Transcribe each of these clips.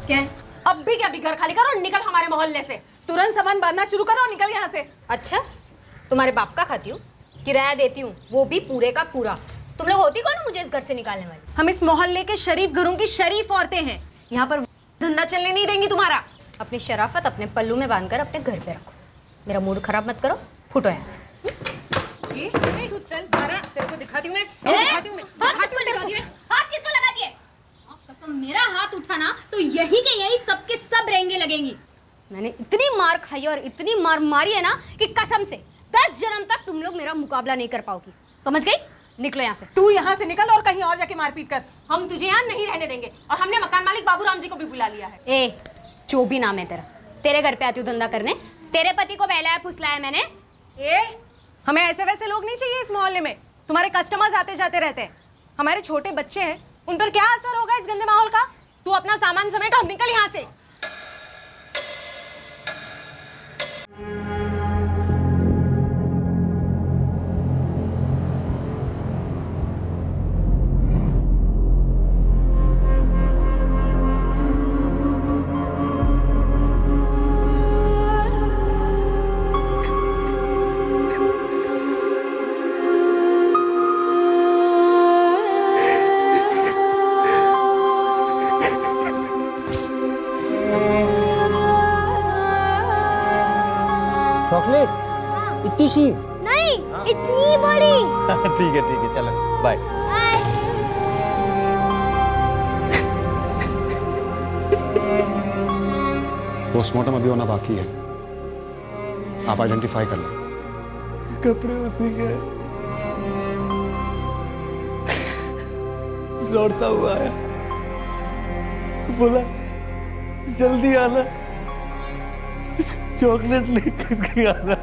क्या? अब भी क्या, भी घर खाली करो और निकल हमारे मोहल्ले से। तुरंत सामान बांधना शुरू करो और निकल यहाँ से। अच्छा, तुम्हारे बाप का खाती हूँ, किराया देती हूँ, वो भी पूरे का पूरा। तुम लोग होती कौन हो मुझे इस घर से निकालने वाली? हम इस मोहल्ले के शरीफ घरों की शरीफ औरतें हैं, यहाँ पर धंधा चलने नहीं देंगी तुम्हारा। अपनी शराफत अपने पल्लू में बांधकर अपने घर पे रखो। मेरा मूड खराब मत करो, फुटो यहाँ से। तू चल बारा, तेरे को दिखाती हूँ मैं, दिखाती हूँ मैं, दिखाती हूँ तेरे को। हाथ किसको लगा दिए? कसम, मेरा हाथ उठाना तो यही के यही सबके सब रेंगे लगेंगी। मैंने इतनी मार खाई और इतनी मार मारी है ना कि कसम से 10 जन्म तक तुम लोग मेरा मुकाबला नहीं कर पाओगी। समझ गई? निकलो यहाँ से। तू यहाँ से निकल और कहीं और जाके मारपीट कर। हम तुझे यहाँ नहीं रहने देंगे और हमने मकान मालिक बाबूराम जी को भी बुला लिया है। ए, जो भी नाम है तेरा, तेरे घर पे आती हूँ धंधा करने। तेरे पति को बहलाया फुसलाया मैंने। हमें ऐसे वैसे लोग नहीं चाहिए इस मोहल्ले में। तुम्हारे कस्टमर्स आते जाते रहते हैं, हमारे छोटे बच्चे हैं, उन पर क्या असर होगा इस गंदे माहौल का। तू अपना सामान समेट और निकल यहाँ से। चॉकलेट इतनी सी नहीं, इतनी बड़ी। ठीक है चलो बाय। पोस्टमार्टम अभी होना बाकी है, आप आइडेंटिफाई कर लें। कपड़े उसी के, दौड़ता हुआ आया, बोला जल्दी आना, चॉकलेट लेकर के आना।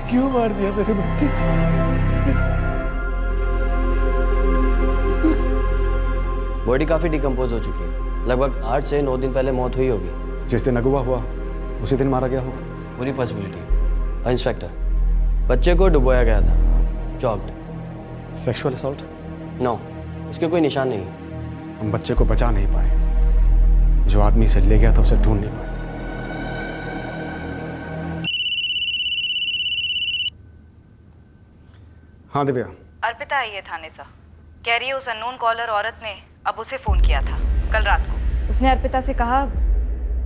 क्यों मार दिया मेरे बच्चे? बॉडी काफी डिकम्पोज हो चुकी है, लगभग 8 से 9 दिन पहले मौत हुई होगी। जिस दिन अगवा हुआ उसी दिन मारा गया होगा। पूरी पॉसिबिलिटी। इंस्पेक्टर, बच्चे को डुबोया गया था, चॉक्ड। Sexual assault? नो, उसके कोई निशान नहीं है। हम बच्चे को बचा नहीं पाए, जो आदमी से ले गया था उसे ढूंढ नहीं पाए। हाँ दिव्या। अर्पिता आई है थाने से, कह रही है उस अननोन कॉलर औरत ने अब उसे फोन किया था कल रात को। उसने अर्पिता से कहा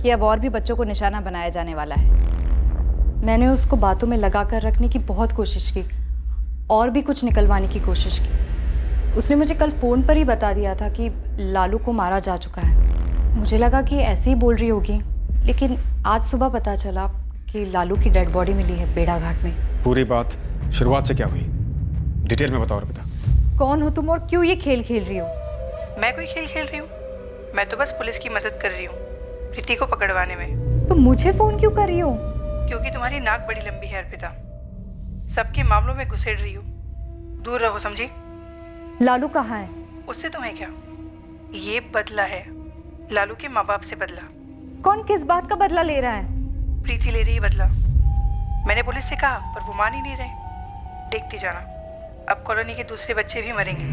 कि अब और भी बच्चों को निशाना बनाया जाने वाला है। मैंने उसको बातों में लगा कर रखने की बहुत कोशिश की और भी कुछ निकलवाने की कोशिश की। उसने मुझे कल फ़ोन पर ही बता दिया था कि लालू को मारा जा चुका है। मुझे लगा कि ऐसे ही बोल रही होगी, लेकिन आज सुबह पता चला कि लालू की डेड बॉडी मिली है बेड़ा घाट में। पूरी बात शुरुआत से क्या हुई, डिटेल में बताओ अर्पिता। कौन हो तुम और क्यों ये खेल खेल रही हो? मैं कोई खेल खेल रही हूँ? मैं तो बस पुलिस की मदद कर रही हूँ प्रीति को पकड़वाने में। तुम मुझे फ़ोन क्यों कर रही हो? क्योंकि तुम्हारी नाक बड़ी लंबी है अर्पिता, सबके मामलों में घुसेड़ रही हो। दूर रहो, समझी? लालू कहाँ है? उससे तुम्हें क्या, ये बदला है, लालू के माँ बाप से बदला। कौन किस बात का बदला ले रहा है? प्रीति ले रही है बदला। मैंने पुलिस से कहा पर वो मान ही नहीं रहे। देखती जाना, अब कॉलोनी के दूसरे बच्चे भी मरेंगे।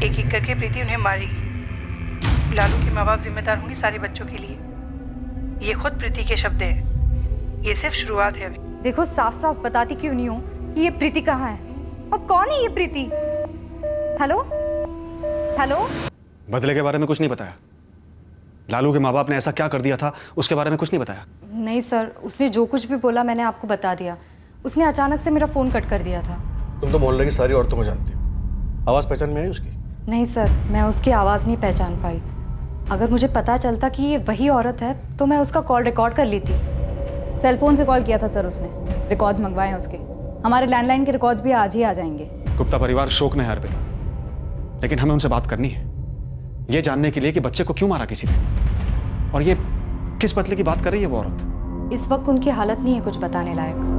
एक एक करके प्रीति उन्हें मारेगी। लालू के माँ बाप जिम्मेदार होंगे सारे बच्चों के लिए। ये खुद प्रीति के शब्द हैं। ये सिर्फ शुरुआत है अभी। देखो, साफ साफ बताती क्यों नहीं हो कि ये प्रीति कहाँ है और कौन है ये प्रीति? Hello hello. बदले के बारे में कुछ नहीं बताया? लालू के माँ बाप ने ऐसा क्या कर दिया था उसके बारे में कुछ नहीं बताया? नहीं सर, उसने जो कुछ भी बोला मैंने आपको बता दिया। उसने अचानक से मेरा फ़ोन कट कर दिया था। तुम तो मोहल्ले की सारी औरतों को जानती हो, आवाज़ पहचान में आई उसकी? नहीं सर, मैं उसकी आवाज़ नहीं पहचान पाई। अगर मुझे पता चलता कि ये वही औरत है तो मैं उसका कॉल रिकॉर्ड कर लेती। सेल फोन से कॉल किया था सर उसने, रिकॉर्ड्स मंगवाए हैं उसके। हमारे लैंडलाइन के रिकॉर्ड्स भी आज ही आ जाएंगे। गुप्ता परिवार शोक में है अर्पिता, लेकिन हमें उनसे बात करनी है, ये जानने के लिए कि बच्चे को क्यों मारा किसी ने, और ये किस बदले की बात कर रही है वो औरत। इस वक्त उनकी हालत नहीं है कुछ बताने लायक।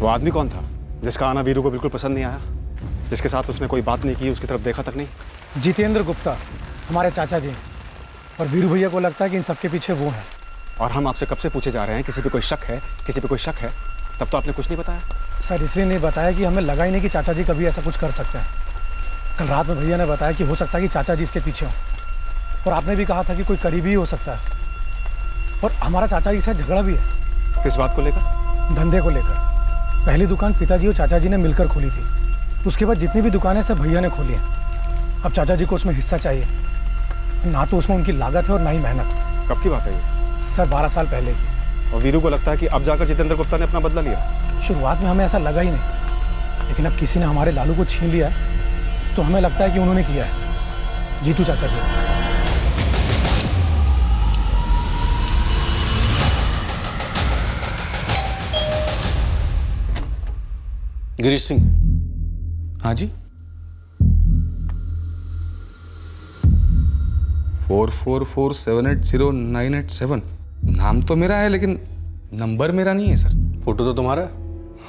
वो आदमी कौन था जिसका आना वीरू को बिल्कुल पसंद नहीं आया, जिसके साथ उसने कोई बात नहीं की, उसकी तरफ देखा तक नहीं? जितेंद्र गुप्ता, हमारे चाचा जी। और वीरू भैया को लगता है कि इन सबके पीछे वो हैं। और हम आपसे कब से पूछे जा रहे हैं किसी पे कोई शक है, किसी पे कोई शक है, तब तो आपने कुछ नहीं बताया। सर इसलिए नहीं बताया कि हमें लगा ही नहीं कि चाचा जी कभी ऐसा कुछ कर सकते हैं। कल रात में भैया ने बताया कि हो सकता है कि चाचा जी इसके पीछे हों, और आपने भी कहा था कि कोई करीबी ही हो सकता है। और हमारा चाचा जी से झगड़ा भी है। किस बात को लेकर? धंधे को लेकर। पहली दुकान पिताजी और चाचा जी ने मिलकर खोली थी, उसके बाद जितनी भी दुकानें सब भैया ने खोली हैं। अब चाचा जी को उसमें हिस्सा चाहिए। ना तो उसमें उनकी लागत है और ना ही मेहनत। कब की बात है ये? सर 12 साल पहले की। और वीरू को लगता है कि अब जाकर जितेंद्र गुप्ता ने अपना बदला लिया। शुरुआत में हमें ऐसा लगा ही नहीं, लेकिन अब किसी ने हमारे लालू को छीन लिया है तो हमें लगता है कि उन्होंने किया है। जीतू चाचा जी। गिरीश सिंह। हाँ जी। 4447809887 नाम तो मेरा है लेकिन नंबर मेरा नहीं है सर। फोटो तो तुम्हारा है।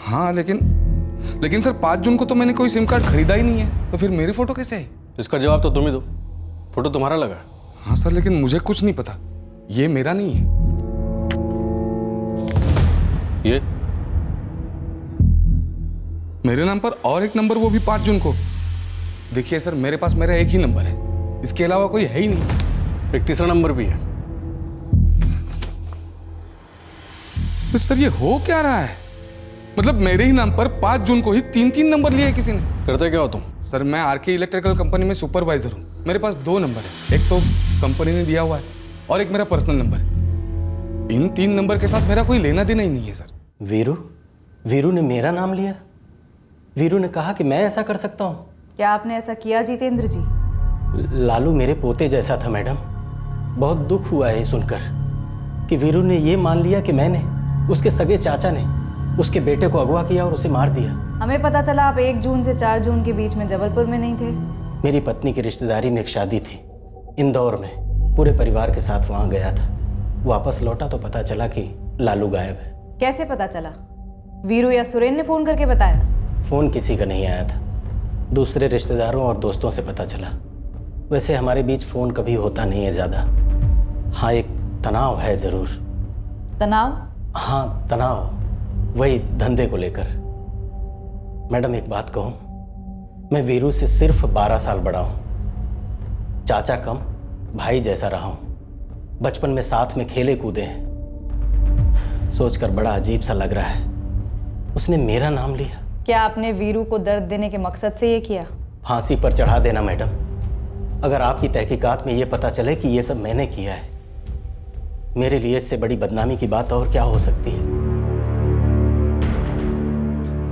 हाँ लेकिन सर 5 जून को तो मैंने कोई सिम कार्ड खरीदा ही नहीं है, तो फिर मेरी फोटो कैसे आई? इसका जवाब तो तुम ही दो। फोटो तुम्हारा लगा है। हाँ सर, लेकिन मुझे कुछ नहीं पता, ये मेरा नहीं है। ये मेरे नाम पर और एक नंबर, वो भी 5 जून को। देखिए सर, मेरे पास मेरा एक ही नंबर है, इसके अलावा कोई है ही नहीं। एक तीसरा नंबर भी है। तो सर ये हो क्या रहा है? मतलब मेरे ही नाम पर 5 जून को ही 3 नंबर लिए किसी ने। करते क्या हो तुम? सर मैं आरके इलेक्ट्रिकल कंपनी में सुपरवाइजर हूँ। मेरे पास 2 नंबर है, एक तो कंपनी ने दिया हुआ है और एक मेरा पर्सनल नंबर है। इन 3 नंबर के साथ मेरा कोई लेना देना ही नहीं है सर। वीरू ने मेरा नाम लिया। वीरू ने कहा कि मैं ऐसा कर सकता हूँ। क्या आपने ऐसा किया जितेंद्र जी? लालू मेरे पोते जैसा था मैडम। बहुत दुख हुआ है सुनकर कि वीरू ने ये मान लिया कि मैंने, उसके सगे चाचा ने, उसके बेटे को अगवा किया और उसे मार दिया। हमें पता चला आप 1 जून से 4 जून के बीच में जबलपुर में नहीं थे। मेरी पत्नी की रिश्तेदारी में एक शादी थी इंदौर में, पूरे परिवार के साथ वहाँ गया था। वापस लौटा तो पता चला कि लालू गायब है। कैसे पता चला? वीरू या सुरेन ने फोन करके बताया? फ़ोन किसी का नहीं आया था, दूसरे रिश्तेदारों और दोस्तों से पता चला। वैसे हमारे बीच फ़ोन कभी होता नहीं है ज़्यादा। हाँ, एक तनाव है ज़रूर। तनाव? हाँ तनाव, वही धंधे को लेकर। मैडम एक बात कहूँ, मैं वीरू से सिर्फ 12 साल बड़ा हूँ। चाचा कम, भाई जैसा रहा हूँ। बचपन में साथ में खेले कूदे हैं। सोचकर बड़ा अजीब सा लग रहा है, उसने मेरा नाम लिया। क्या आपने वीरू को दर्द देने के मकसद से ये किया? फांसी पर चढ़ा देना मैडम। अगर आपकी तहकीकात में ये पता चले कि ये सब मैंने किया है, मेरे लिए इससे बड़ी बदनामी की बात और क्या हो सकती है?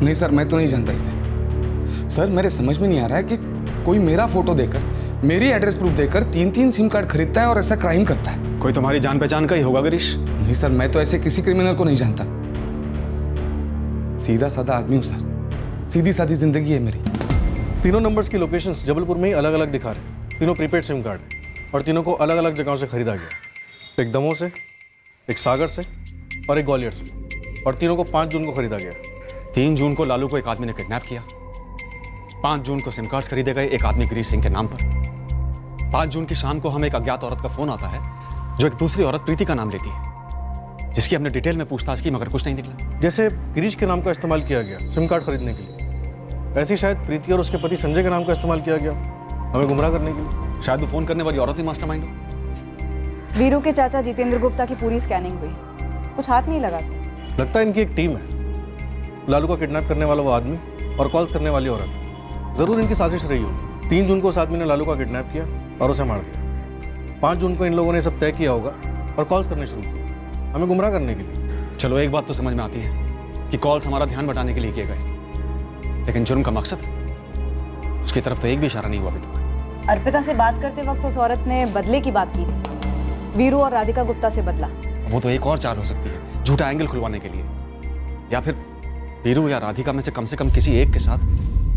नहीं सर, मैं तो नहीं जानता इसे। सर मेरे समझ में नहीं आ रहा है कि कोई मेरा फोटो देकर, मेरी एड्रेस प्रूफ देकर 3 सिम कार्ड खरीदता है और ऐसा क्राइम करता है। कोई तुम्हारी जान पहचान का ही होगा गिरीश। नहीं सर, मैं तो ऐसे किसी क्रिमिनल को नहीं जानता। सीधा साधा आदमी हूँ सर, सीधी सादी जिंदगी है मेरी। तीनों नंबर्स की लोकेशंस जबलपुर में ही अलग अलग दिखा रहे हैं। तीनों प्रीपेड सिम कार्ड हैं और तीनों को अलग अलग जगहों से खरीदा गया। एक दमोह से, एक सागर से और एक ग्वालियर से। और तीनों को 5 जून को खरीदा गया। 3 जून को लालू को एक आदमी ने किडनैप किया। 5 जून को सिम कार्ड्स खरीदे गए एक आदमी गिरीश सिंह के नाम पर। 5 जून की शाम को हमें एक अज्ञात औरत का फोन आता है जो एक दूसरी औरत प्रीति का नाम लेती है, जिसकी हमने डिटेल में पूछताछ की मगर कुछ नहीं निकला। जैसे गिरीश के नाम का इस्तेमाल किया गया सिम कार्ड खरीदने के लिए, ऐसे ही शायद प्रीति और उसके पति संजय के नाम का इस्तेमाल किया गया हमें गुमराह करने के लिए। शायद वो फोन करने वाली औरत ही मास्टरमाइंड हो। वीरू के चाचा जितेंद्र गुप्ता की पूरी स्कैनिंग हुई, कुछ हाथ नहीं लगा। लगता है इनकी एक टीम है। लालू का किडनैप करने वाला वो आदमी और कॉल्स करने वाली औरत, जरूर इनकी साजिश रही हो। 3 जून को उस आदमी ने लालू का किडनैप किया और उसे मार दिया। 5 जून को इन लोगों ने सब तय किया होगा और कॉल्स करने शुरू किए हमें गुमराह करने के लिए। चलो एक बात तो समझ में आती है कि कॉल्स हमारा ध्यान बटाने के लिए किए गए, लेकिन जुर्म का मकसद, उसकी तरफ तो एक भी इशारा नहीं हुआ अभी तक। अर्पिता से बात करते वक्त उस औरत ने बदले की बात की थी, वीरू और राधिका गुप्ता से बदला। वो तो एक और चाल हो सकती है, झूठा एंगल खुलवाने के लिए, या फिर वीरू या राधिका में से कम किसी एक के साथ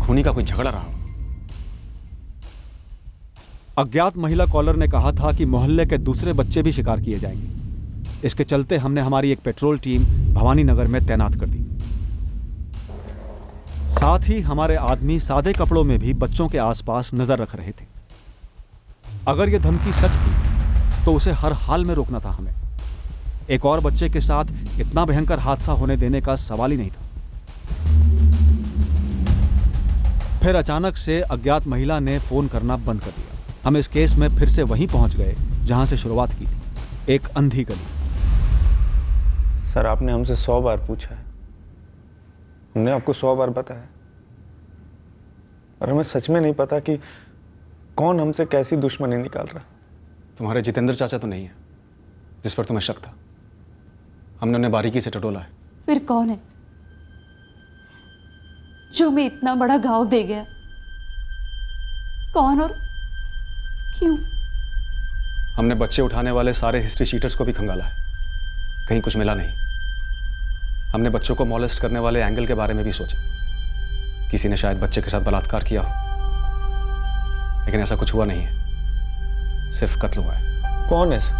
खूनी का कोई झगड़ा रहा हो। अज्ञात महिला कॉलर ने कहा था कि मोहल्ले के दूसरे बच्चे भी शिकार किए जाएंगे। इसके चलते हमने हमारी एक पेट्रोल टीम भवानी नगर में तैनात कर दी। साथ ही हमारे आदमी सादे कपड़ों में भी बच्चों के आसपास नजर रख रहे थे। अगर यह धमकी सच थी तो उसे हर हाल में रोकना था हमें। एक और बच्चे के साथ इतना भयंकर हादसा होने देने का सवाल ही नहीं था। फिर अचानक से अज्ञात महिला ने फोन करना बंद कर दिया। हम इस केस में फिर से वहीं पहुंच गए जहां से शुरुआत की थी, एक अंधी गली। सर, आपने हमसे 100 बार पूछा है, हमने आपको 100 बार बताया, और हमें सच में नहीं पता कि कौन हमसे कैसी दुश्मनी निकाल रहा है। तुम्हारे जितेंद्र चाचा तो नहीं है जिस पर तुम्हें शक था। हमने उन्हें बारीकी से टटोला है। फिर कौन है जो हमें इतना बड़ा घाव दे गया? कौन और क्यों? हमने बच्चे उठाने वाले सारे हिस्ट्री शीटर्स को भी खंगाला है, कहीं कुछ मिला नहीं। हमने बच्चों को मॉलेस्ट करने वाले एंगल के बारे में भी सोचा, किसी ने शायद बच्चे के साथ बलात्कार किया हो, लेकिन ऐसा कुछ हुआ नहीं है, सिर्फ कत्ल हुआ है। कौन है सर?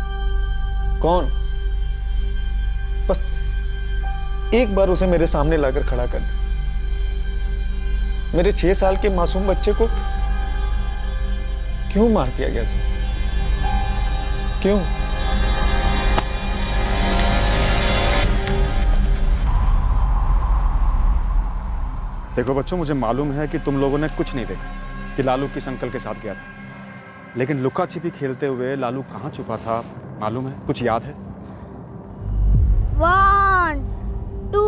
कौन? बस एक बार उसे मेरे सामने लाकर खड़ा कर दे। मेरे 6 साल के मासूम बच्चे को क्यों मार दिया गया सर? क्यों? देखो बच्चों, मुझे मालूम है कि तुम लोगों ने कुछ नहीं देखा कि लालू किस अंकल के साथ गया था, लेकिन लुका छिपी खेलते हुए लालू कहाँ छुपा था मालूम है? कुछ याद है? 1 2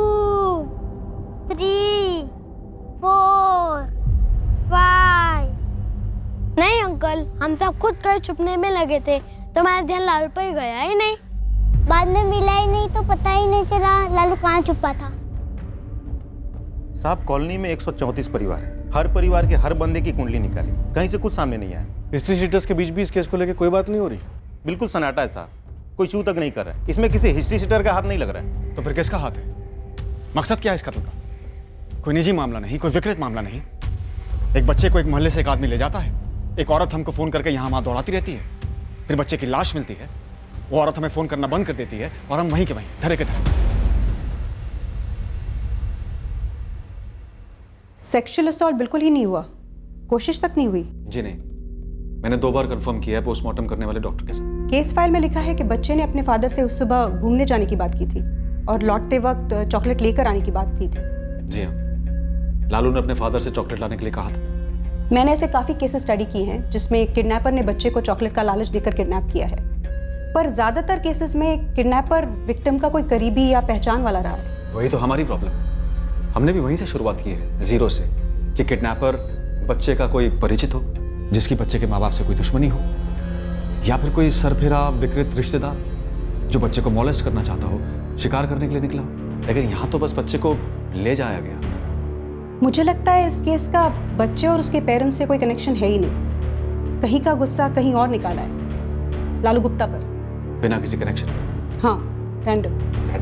3 4 5। नहीं अंकल, हम सब खुद कर छुपने में लगे थे, तुम्हारा ध्यान लालू पर गया ही नहीं। बाद में मिला ही नहीं तो पता ही नहीं चला लालू कहाँ छुपा था। साहब, कॉलोनी में 134 परिवार है, हर परिवार के हर बंदे की कुंडली निकाली, कहीं से कुछ सामने नहीं आया। हिस्ट्री शीटर्स के बीच भी इस केस को लेकर कोई बात नहीं हो रही? बिल्कुल सन्नाटा है साहब, कोई चू तक नहीं कर रहा है। इसमें किसी हिस्ट्री शीटर का हाथ नहीं लग रहा है। तो फिर किसका हाथ है? मकसद क्या है इस कत्ल का? कोई निजी मामला नहीं, कोई विकृत मामला नहीं। एक बच्चे को एक मोहल्ले से एक आदमी ले जाता है, एक औरत हमको फोन करके यहाँ वहां दौड़ाती रहती है, फिर बच्चे की लाश मिलती है, वो औरत हमें फोन करना बंद कर देती है और हम वहीं के वहीं धरे के धरे। सेक्सुअल असॉल्ट बिल्कुल ही नहीं हुआ, कोशिश तक नहीं हुई? जी नहीं, मैंने 2 बार कंफर्म किया है पोस्टमार्टम करने वाले डॉक्टर के साथ। केस फाइल में लिखा है कि बच्चे ने अपने फादर से उस सुबह घूमने जाने की बात की थी और लौटते वक्त चॉकलेट लेकर आने की बात की थी। जी हाँ, लालू ने अपने फादर से चॉकलेट लाने के लिए कहा था। मैंने ऐसे काफ़ी केसेस स्टडी किए हैं जिसमें एक किडनैपर ने बच्चे को चॉकलेट का लालच देकर किडनैप किया है, पर ज़्यादातर केसेस में किडनैपर विक्टिम का कोई करीबी या पहचान वाला रहा है। वही तो हमारी प्रॉब्लम है, हमने भी वहीं से शुरुआत की है, जीरो से, कि किडनैपर बच्चे का कोई परिचित हो, जिसकी बच्चे के माँ बाप से कोई दुश्मनी हो, या फिर कोई सरफिरा विकृत रिश्तेदार जो बच्चे को मॉलेस्ट करना चाहता हो, शिकार करने के लिए निकला हो। लेकिन यहाँ तो बस बच्चे को ले जाया गया। मुझे लगता है इस केस का बच्चे और उसके पेरेंट्स से कोई कनेक्शन है ही नहीं, कहीं का गुस्सा कहीं और निकाला है लालू गुप्ता पर, बिना किसी कनेक्शन। हाँ, रैंडम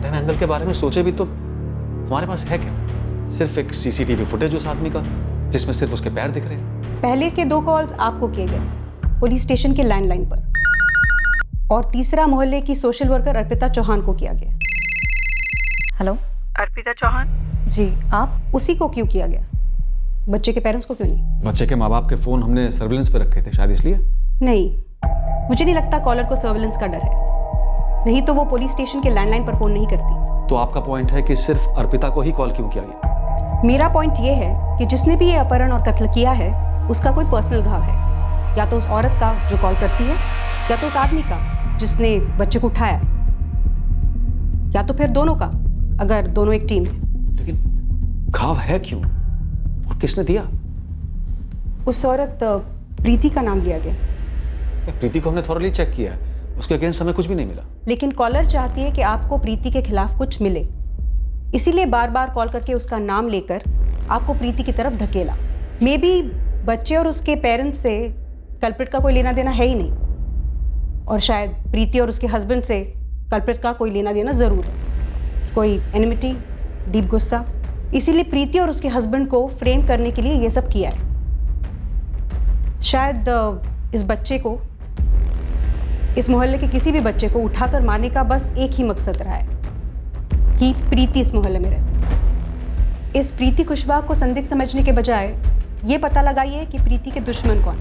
एंगल के बारे में सोचे भी तो हमारे पास है क्या? सिर्फ एक सीसीटीवी फुटेज उस आदमी का जिसमें सिर्फ उसके पैर दिख रहे हैं। पहले के 2 कॉल्स आपको किए गए पुलिस स्टेशन के लैंडलाइन पर, और तीसरा मोहल्ले की सोशल वर्कर अर्पिता चौहान को किया गया। हेलो, अर्पिता चौहान? जी, आप? उसी को क्यों किया गया, बच्चे के पेरेंट्स को क्यों नहीं? बच्चे के माँ बाप के फोन हमने सर्विलेंस पे रखे थे, शायद इसलिए। नहीं, मुझे नहीं लगता कॉलर को सर्विलेंस का डर है, नहीं तो वो पुलिस स्टेशन के लैंडलाइन पर फोन नहीं करती। तो आपका पॉइंट है कि सिर्फ अर्पिता को ही कॉल क्यों किया गया? मेरा पॉइंट ये है कि जिसने भी ये अपहरण और कत्ल किया है उसका कोई पर्सनल घाव है, या तो उस औरत का जो कॉल करती है, या तो उस आदमी का जिसने बच्चे को उठाया, या तो फिर दोनों का, अगर दोनों एक टीम है। लेकिन घाव है क्यों और किसने दिया? उस औरत प्रीति का नाम लिया गया। प्रीति को हमने थॉरली चेक किया है, उसके अगेंस्ट हमें कुछ भी नहीं मिला। लेकिन कॉलर चाहती है कि आपको प्रीति के खिलाफ कुछ मिले, इसीलिए बार बार कॉल करके उसका नाम लेकर आपको प्रीति की तरफ धकेला। मे बी बच्चे और उसके पेरेंट्स से कल्प्रिट का कोई लेना देना है ही नहीं, और शायद प्रीति और उसके हस्बैंड से कल्प्रिट का कोई लेना देना जरूर है, कोई एनिमिटी, डीप गुस्सा। इसीलिए प्रीति और उसके हस्बैंड को फ्रेम करने के लिए ये सब किया है। शायद इस बच्चे को, इस मोहल्ले के किसी भी बच्चे को उठाकर मारने का बस एक ही मकसद रहा है कि प्रीति इस मोहल्ले में रहती थी। इस प्रीति कुशवाहा को संदिग्ध समझने के बजाय ये पता लगाइए कि प्रीति के दुश्मन कौन।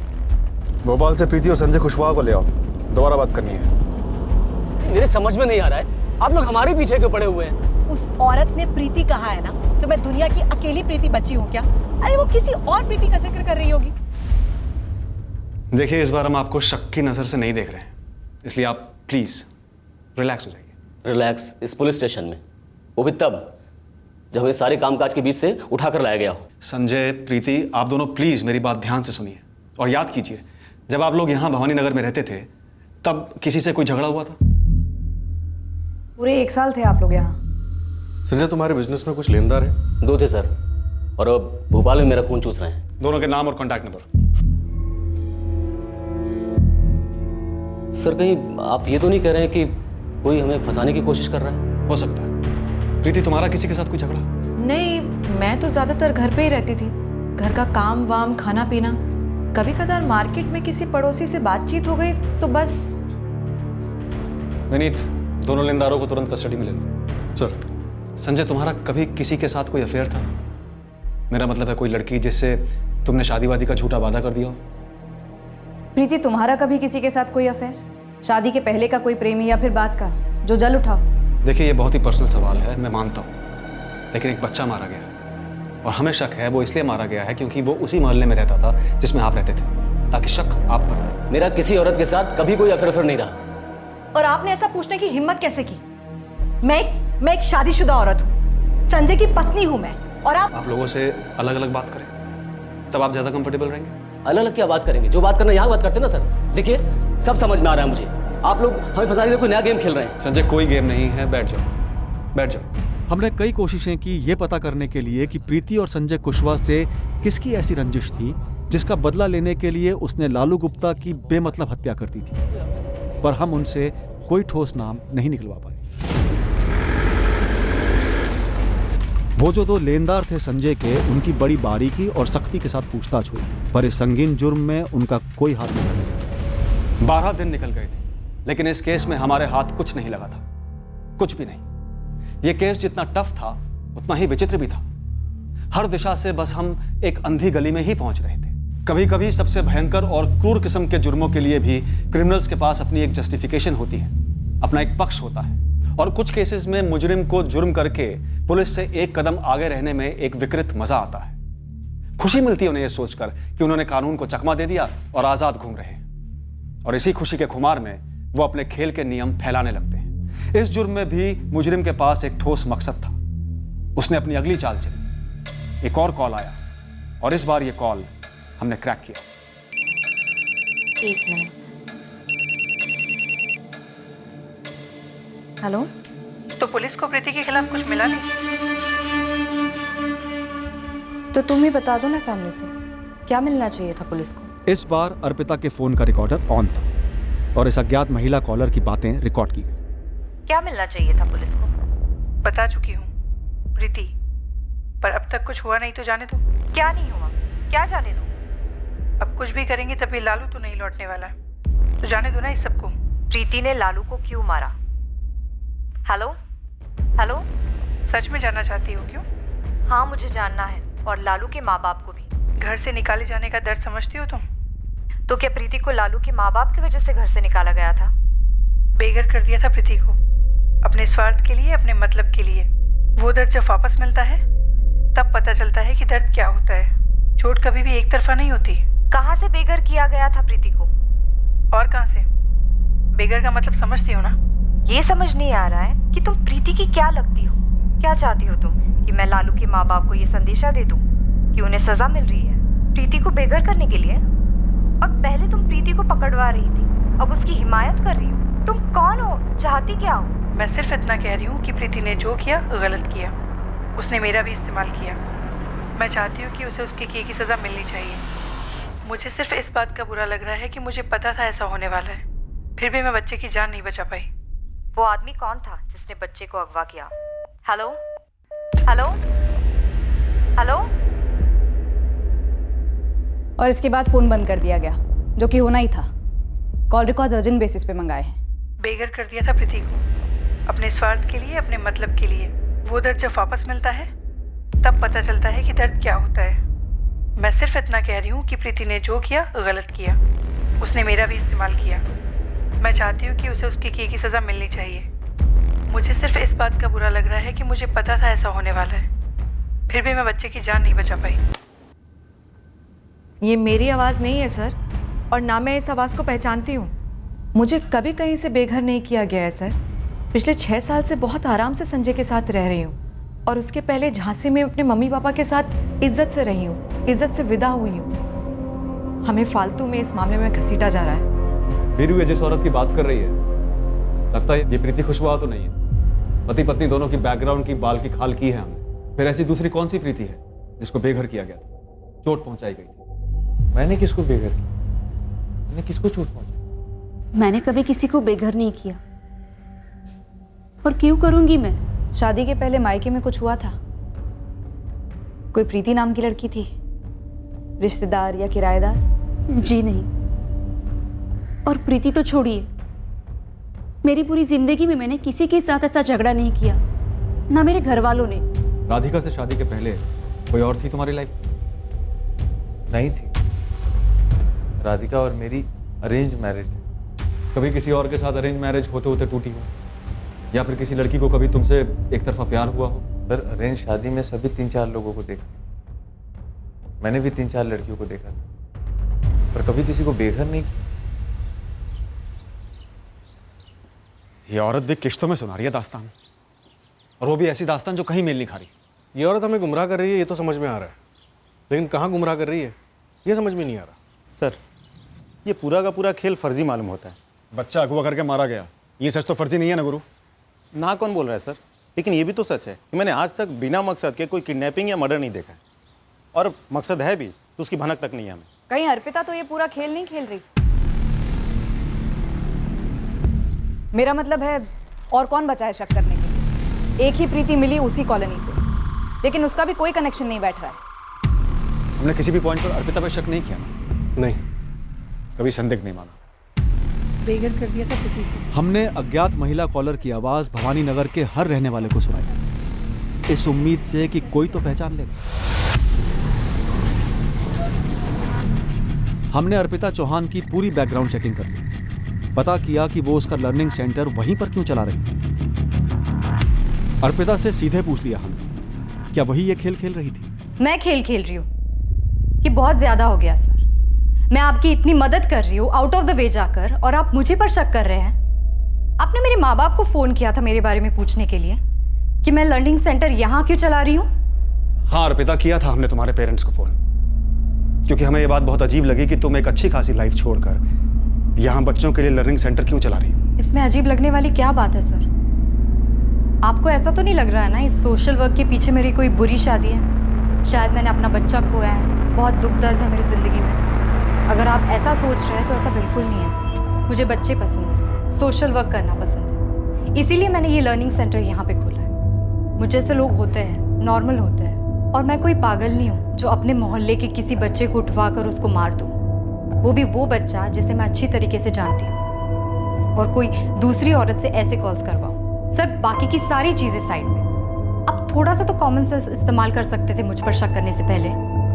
भोपाल से प्रीति और संजय कुशवाहा को ले आओ, दोबारा बात करनी है। मेरे समझ में नहीं आ रहा है, आप लोग हमारे पीछे क्यों पड़े हुए हैं? उस औरत ने प्रीति कहा है ना, तो मैं दुनिया की अकेली प्रीति बची हूँ क्या? अरे वो किसी और प्रीति का जिक्र कर रही होगी। देखिए, इस बार हम आपको शक की नजर से नहीं देख रहे हैं, इसलिए आप प्लीज रिलैक्स हो जाइए। रिलैक्स इस पुलिस स्टेशन में, वो भी तब जब हमें सारे कामकाज के बीच से उठाकर लाया गया हो। संजय, प्रीति, आप दोनों प्लीज मेरी बात ध्यान से सुनिए और याद कीजिए, जब आप लोग यहाँ भवानी नगर में रहते थे तब किसी से कोई झगड़ा हुआ था? पूरे 1 साल थे आप लोग यहाँ। संजय, तुम्हारे बिजनेस में कुछ लेनदार है? 2 थे सर, और अब भोपाल में मेरा खून चूस रहे हैं। दोनों के नाम और कॉन्टैक्ट नंबर। सर कहीं आप ये तो नहीं कह रहे हैं कि कोई हमें फंसाने की कोशिश कर रहा है? हो सकता है। प्रीति, तुम्हारा किसी के साथ कोई झगड़ा? नहीं, मैं तो ज्यादातर घर पे ही रहती थी। घर का काम वाम, खाना पीना, कभी कदार मार्केट में किसी पड़ोसी से बातचीत हो गई तो बस। विनीत, दोनों लेनदारों को तुरंत कस्टडी में ले लो। सर। संजय, तुम्हारा कभी किसी के साथ कोई अफेयर था? मेरा मतलब है कोई लड़की जिससे तुमने शादी वादी का झूठा वादा कर दिया हो? प्रीति, तुम्हारा कभी किसी के साथ कोई अफेयर? शादी के पहले का कोई प्रेमी या फिर बाद का जो जल उठा? देखिए, ये बहुत ही पर्सनल सवाल है, मैं मानता हूँ, लेकिन एक बच्चा मारा गया और हमें शक है वो इसलिए मारा गया है क्योंकि वो उसी मोहल्ले में रहता था जिसमें आप रहते थे, ताकि शक आप पर हो। मेरा किसी औरत के साथ कभी कोई अफेयर नहीं रहा। और आपने ऐसा पूछने की हिम्मत कैसे की? मैं एक शादीशुदा औरत हूँ, संजय की पत्नी हूँ मैं, और आप लोगों से अलग अलग बात करें तब आप ज्यादा कंफर्टेबल रहेंगे। अलग अलग क्या बात करेंगे? जो बात करना यहाँ बात करते ना सर। देखिए, सब समझ में आ रहा है मुझे, आप लोग हमें फंसाने के लिए कोई नया गेम खेल रहे हैं। संजय, कोई गेम नहीं है, बैठ जाओ, बैठ जाओ। हमने कई कोशिशें की ये पता करने के लिए कि प्रीति और संजय कुशवाहा से किसकी ऐसी रंजिश थी जिसका बदला लेने के लिए उसने लालू गुप्ता की बेमतलब हत्या कर दी थी, पर हम उनसे कोई ठोस नाम नहीं निकलवा पाए। वो जो 2 लेनदार थे संजय के, उनकी बड़ी बारीकी और सख्ती के साथ पूछताछ हुई, पर इस संगीन जुर्म में उनका कोई हाथ नहीं लगा। 12 दिन निकल गए थे, लेकिन इस केस में हमारे हाथ कुछ नहीं लगा था, कुछ भी नहीं। यह केस जितना टफ था उतना ही विचित्र भी था। हर दिशा से बस हम एक अंधी गली में ही पहुंच रहे थे। कभी कभी सबसे भयंकर और क्रूर किस्म के जुर्मों के लिए भी क्रिमिनल्स के पास अपनी एक जस्टिफिकेशन होती है, अपना एक पक्ष होता है, और कुछ केसेस में मुजरिम को जुर्म करके पुलिस से एक कदम आगे रहने में एक विकृत मजा आता है। खुशी मिलती है उन्हें यह सोचकर कि उन्होंने कानून को चकमा दे दिया और आजाद घूम रहे हैं, और इसी खुशी के खुमार में वो अपने खेल के नियम फैलाने लगते हैं। इस जुर्म में भी मुजरिम के पास एक ठोस मकसद था। उसने अपनी अगली चाल चली। एक और कॉल आया और इस बार ये कॉल हमने क्रैक किया। एक मिनट। हेलो। तो पुलिस को प्रीति के खिलाफ कुछ मिला नहीं? तो तुम ही बता दो ना सामने से, क्या मिलना चाहिए था पुलिस को? इस बार अर्पिता के फोन का रिकॉर्डर ऑन था और इस अज्ञात महिला कॉलर की बातें रिकॉर्ड की गई। क्या मिलना चाहिए था पुलिस को? बता चुकी हूँ प्रीति, पर अब तक कुछ हुआ नहीं तो जाने दो। क्या नहीं हुआ? क्या जाने दो? अब कुछ भी करेंगे तभी लालू तो नहीं लौटने वाला, तो जाने दो ना इस सबको। प्रीति ने लालू को क्यों मारा? हेलो हेलो, सच में जानना चाहती हो क्यों? हाँ मुझे जानना है, और लालू के माँ बाप को भी। घर से निकाले जाने का दर्द समझती हो तुम? तो क्या प्रीति को लालू के माँ बाप की वजह से घर से निकाला गया था? बेघर कर दिया था प्रीति को, अपने स्वार्थ के लिए, अपने मतलब के लिए। वो दर्द जब वापस मिलता है तब पता चलता है कि दर्द क्या होता है। चोट कभी भी एक तरफा नहीं होती। कहाँ से बेघर किया गया था प्रीति को? और कहाँ से? बेघर का मतलब समझती हो ना? ये समझ नहीं आ रहा है कि तुम प्रीति की क्या लगती हो। क्या चाहती हो तुम, कि मैं लालू के माँ बाप को ये संदेशा दे दूं कि उन्हें सजा मिल रही है प्रीति को बेघर करने के लिए? और पहले तुम प्रीति को पकड़वा रही थी, अब उसकी हिमायत कर रही हो। तुम कौन हो? चाहती क्या हो? मैं सिर्फ इतना कह रही हूँ कि प्रीति ने जो किया गलत किया। उसने मेरा भी इस्तेमाल किया। मैं चाहती हूँ कि उसे उसके किए की सजा मिलनी चाहिए। मुझे सिर्फ इस बात का बुरा लग रहा है कि मुझे पता था ऐसा होने वाला है, फिर भी मैं बच्चे की जान नहीं बचा पाई। वो आदमी कौन था जिसने बच्चे को अगवा किया? Hello hello hello. और इसके बाद फोन बंद कर दिया गया, जो कि होना ही था। कॉल रिकॉर्ड अर्जेंट बेसिस पे मंगाए हैं। बेघर कर दिया था प्रीति को, अपने स्वार्थ के लिए, अपने मतलब के लिए। वो दर्द जब वापस मिलता है तब पता चलता है कि दर्द क्या होता है। मैं सिर्फ इतना कह रही हूँ कि प्रीति ने जो किया गलत किया। उसने मेरा भी इस्तेमाल किया। मैं चाहती हूँ कि उसे उसकी की सज़ा मिलनी चाहिए। मुझे सिर्फ इस बात का बुरा लग रहा है कि मुझे पता था ऐसा होने वाला है, फिर भी मैं बच्चे की जान नहीं बचा पाई। ये मेरी आवाज़ नहीं है सर, और ना मैं इस आवाज़ को पहचानती हूँ। मुझे कभी कहीं से बेघर नहीं किया गया है सर। पिछले 6 साल से बहुत आराम से संजय के साथ रह रही हूँ, और उसके पहले झांसी में अपने मम्मी पापा के साथ इज्जत से रही हूँ, इज्जत से विदा हुई हूँ। हमें फालतू में इस मामले में घसीटा जा रहा है। वीरू ये जिस औरत की बात कर रही है, लगता है ये प्रीति खुशबुआ तो नहीं है। पति पत्नी दोनों की बैकग्राउंड की बाल की खाल की है हमने। फिर ऐसी दूसरी कौन सी प्रीति है जिसको बेघर किया गया था, चोट पहुंचाई गई थी? मैंने किसको बेघर किया? मैंने किसको चोट पहुंचाई? मैंने कभी किसी को बेघर नहीं किया, और क्यों करूंगी मैं? शादी के पहले मायके में कुछ हुआ था? कोई प्रीति नाम की लड़की थी, रिश्तेदार या किराएदार? जी नहीं। और प्रीति तो छोड़िए, मेरी पूरी जिंदगी में मैंने किसी के साथ ऐसा झगड़ा नहीं किया, ना मेरे घर वालों ने। राधिका से शादी के पहले कोई और थी तुम्हारी लाइफ? नहीं थी। राधिका और मेरी अरेंज मैरिज है। कभी किसी और के साथ अरेंज मैरिज होते होते टूटी हो, या फिर किसी लड़की को कभी तुमसे एक तरफा प्यार हुआ हो? सर, अरेंज शादी में सभी 3-4 लोगों को देखा। मैंने भी 3-4 लड़कियों को देखा था, पर कभी किसी को बेघर नहीं किया। ये औरत भी किश्तों में सुना रही है दास्तान, और वो भी ऐसी दास्तान जो कहीं मेल नहीं खा रही। ये औरत हमें गुमराह कर रही है, ये तो समझ में आ रहा है, लेकिन कहाँ गुमराह कर रही है ये समझ में नहीं आ रहा। सर, ये पूरा का पूरा खेल फर्जी मालूम होता है। बच्चा अगवा करके मारा गया, ये सच तो फर्जी नहीं है ना गुरु? ना कौन बोल रहा है सर? लेकिन ये भी तो सच है कि मैंने आज तक बिना मकसद के कोई किडनैपिंग या मर्डर नहीं देखा है, और मकसद है भी तो उसकी भनक तक नहीं है हमें। कहीं अर्पिता तो ये पूरा खेल नहीं खेल रही? मेरा मतलब है, और कौन बचा है शक करने के लिए? एक ही प्रीति मिली उसी कॉलोनी से, लेकिन उसका भी कोई कनेक्शन नहीं बैठ रहा है। हमने किसी भी पॉइंट पर अर्पिता पर शक नहीं किया ना? नहीं, कभी संदिग्ध नहीं माना। बेघर कर दिया था प्रीति को। हमने अज्ञात महिला कॉलर की आवाज भवानी नगर के हर रहने वाले को सुनाई, इस उम्मीद से कि कोई तो पहचान लेगा। हमने अर्पिता चौहान की पूरी बैकग्राउंड चेकिंग कर ली, पता किया कि वो उसका लर्निंग सेंटर वहीं पर क्यों चला रही थी। अर्पिता से सीधे पूछ लिया हमने, क्या वही ये खेल खेल रही थी? मैं खेल खेल रही हूँ? ये बहुत ज्यादा हो गया सर। मैं आपकी इतनी मदद कर रही हूँ आउट ऑफ द वे जाकर, और आप मुझे पर शक कर रहे हैं। आपने मेरे माँ बाप को फोन किया था मेरे बारे में पूछने के लिए कि मैं लर्निंग सेंटर यहाँ क्यों चला रही हूँ? हाँ अर्पिता, किया था हमने तुम्हारे पेरेंट्स को फोन, क्योंकि हमें ये बात बहुत अजीब लगी कि तुम एक अच्छी खासी लाइफ छोड़कर यहाँ बच्चों के लिए लर्निंग सेंटर क्यों चला रही हो। इसमें अजीब लगने वाली क्या बात है सर? आपको ऐसा तो नहीं लग रहा है ना इस सोशल वर्क के पीछे मेरी कोई बुरी शादी है? शायद मैंने अपना बच्चा खोया है, बहुत दुख दर्द है मेरी जिंदगी में। अगर आप ऐसा सोच रहे हैं तो ऐसा बिल्कुल नहीं है सर। मुझे बच्चे पसंद है, सोशल वर्क करना पसंद है, इसीलिए मैंने ये लर्निंग सेंटर यहाँ पे खोला है। मुझे ऐसे लोग होते हैं, नॉर्मल होते हैं, और मैं कोई पागल नहीं हूँ जो अपने मोहल्ले के किसी बच्चे को उठवा कर उसको मार दूँ, वो भी वो बच्चा जिसे मैं अच्छी तरीके से जानती हूँ, और कोई दूसरी औरत से ऐसे कॉल्स करवाऊँ। सर, बाकी की सारी चीज़ें साइड में, आप थोड़ा सा तो कॉमन सेंस इस्तेमाल कर सकते थे मुझ पर शक करने से पहले।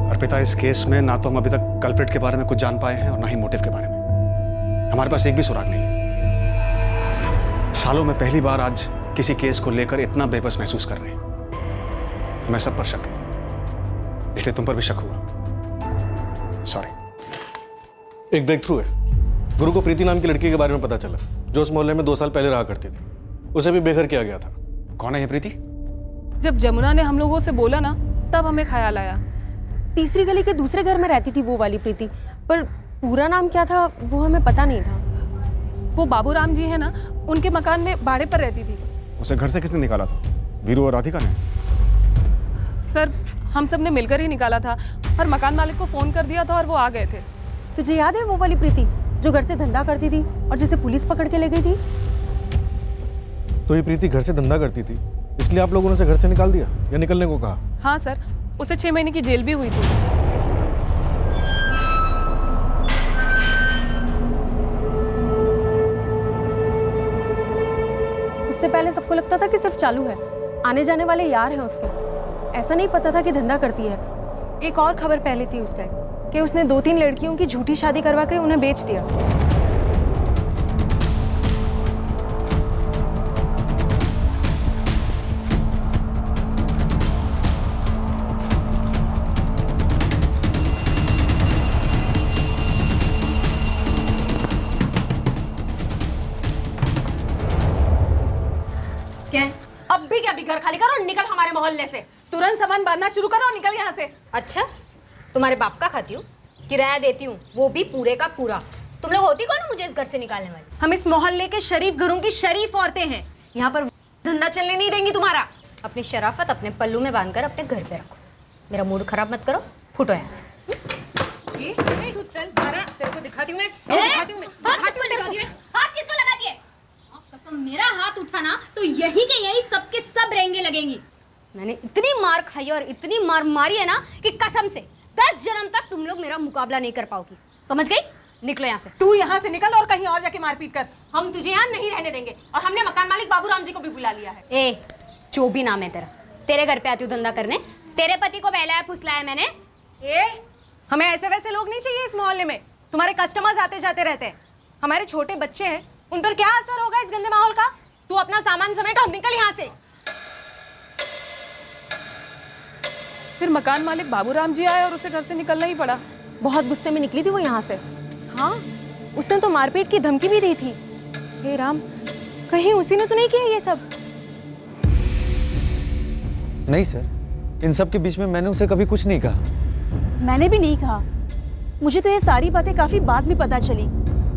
अर्पिता, इस केस में ना तो हम अभी तक कल्प्रिट के बारे में कुछ जान पाए हैं और ना ही मोटिव के बारे में। हमारे पास एक भी सुराग नहीं है। सालों में पहली बार आज किसी केस को लेकर इतना बेबस महसूस कर रहे हैं। हमें सब पर शक है, इसलिए तुम पर भी शक हुआ। सॉरी। एक ब्रेक थ्रू है। गुरु को प्रीति नाम की लड़की के बारे में पता चला, जो उस मोहल्ले में 2 साल पहले रहा करती थी। उसे भी बेघर किया गया था। कौन है ये प्रीति? जब जमुना ने हम लोगों से बोला ना, तब हमें ख्याल आया। तीसरी गली के दूसरे घर में रहती थी वो वाली प्रीति, पर पूरा नाम क्या था वो हमें पता नहीं था। वो बाबूराम जी है ना, उनके मकान में भाड़े पर रहती थी। उसे घर से किसने निकाला था? वीरू और राधिका ने? सर, हम सब ने मिलकर ही निकाला था, और मकान मालिक को फोन कर दिया था और वो आ गए थे। तुझे याद है वो वाली प्रीति जो घर से धंधा करती थी और जिसे पुलिस पकड़ के ले गई थी? तो ये प्रीति घर से धंधा करती थी, इसलिए आप लोगों ने उसे घर से निकाल दिया या निकलने को कहा? हाँ सर, उसे 6 महीने की जेल भी हुई थी। उससे पहले सबको लगता था कि सिर्फ चालू है, आने जाने वाले यार हैं उसके, ऐसा नहीं पता था कि धंधा करती है। एक और खबर पहले थी उस टाइम कि उसने 2-3 लड़कियों की झूठी शादी करवा के उन्हें बेच दिया। क्या? अब भी क्या, भी घर खाली करो और निकल हमारे मोहल्ले से। तुरंत सामान बांधना शुरू करो और निकल यहाँ से। अच्छा, तुम्हारे बाप का खाती हूँ, किराया देती हूँ, वो भी पूरे का पूरा। तुम लोग होती कौन हो मुझे इस घर से निकालने वाली? हम इस मोहल्ले के शरीफ घरों की शरीफ औरतें हैं। यहाँ पर धंधा चलने नहीं देंगी तुम्हारा। अपनी शराफत अपने पल्लू में बांधकर अपने घर पे रखो। मेरा मूड खराब मत करो, फुटो यहाँ से। तू चल, तेरे को दिखाती हूँ मैं। हाथ किसको लगा दिए? कसम, मेरा हाथ उठा ना तो यही के यही सबके सब रेंगे लगेंगी। मैंने इतनी मार खाई और इतनी मार मारी है ना कि कसम से 10 जन्म तक तुम लोग मेरा मुकाबला नहीं कर पाओगी। समझ गई? निकलो यहाँ से। तू यहाँ से निकल और कहीं और जाके मारपीट कर। हम तुझे यहाँ नहीं रहने देंगे और हमने मकान मालिक बाबूराम जी को भी बुला लिया है। ए, जो भी नाम है तेरा, तेरे घर पे आती हूँ धंधा करने। तेरे पति को बहलाया फुसलाया मैंने। हमें ऐसे वैसे लोग नहीं चाहिए इस मोहल्ले में। तुम्हारे कस्टमर्स आते जाते रहते हैं। हमारे छोटे बच्चे हैं, उन पर क्या असर होगा इस गंदे माहौल का? तू अपना सामान समेट और निकल यहाँ से। फिर मकान मालिक बाबूराम जी आए और उसे घर से निकलना ही पड़ा। बहुत गुस्से में निकली थी वो यहाँ से। हाँ, उसने तो मारपीट की धमकी भी दी थी। हे राम, कहीं उसी ने तो नहीं किया ये सब? नहीं सर, इन सब के बीच में मैंने उसे कभी कुछ नहीं कहा। मैंने भी नहीं कहा। मुझे तो ये सारी बातें काफी बाद में पता चली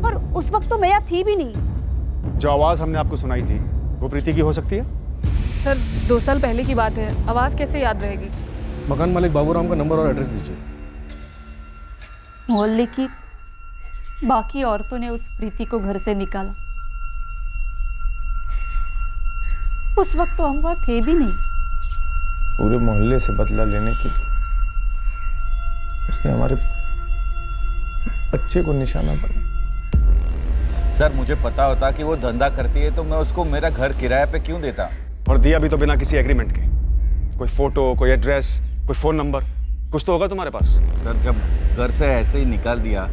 और उस वक्त तो मैं यहाँ थी भी नहीं। जो आवाज हमने आपको सुनाई थी वो प्रीति की हो सकती है? सर 2 साल पहले की बात है, आवाज़ कैसे याद रहेगी? मकान मालिक बाबूराम का नंबर और एड्रेस दीजिए। मोहल्ले की बाकी औरतों ने उस प्रीति को घर से निकाला। उस वक्त तो हम वहाँ थे भी नहीं। पूरे मोहल्ले से बदला लेने के लिए उसने हमारे बच्चे को निशाना बनाया। सर मुझे पता होता कि वो धंधा करती है तो मैं उसको मेरा घर किराए पे क्यों देता? और दिया भी तो बिना किसी एग्रीमेंट के। कोई फोटो, कोई एड्रेस, कोई फोन नंबर, कुछ तो होगा तुम्हारे पास। सर जब घर से ऐसे ही निकाल दिया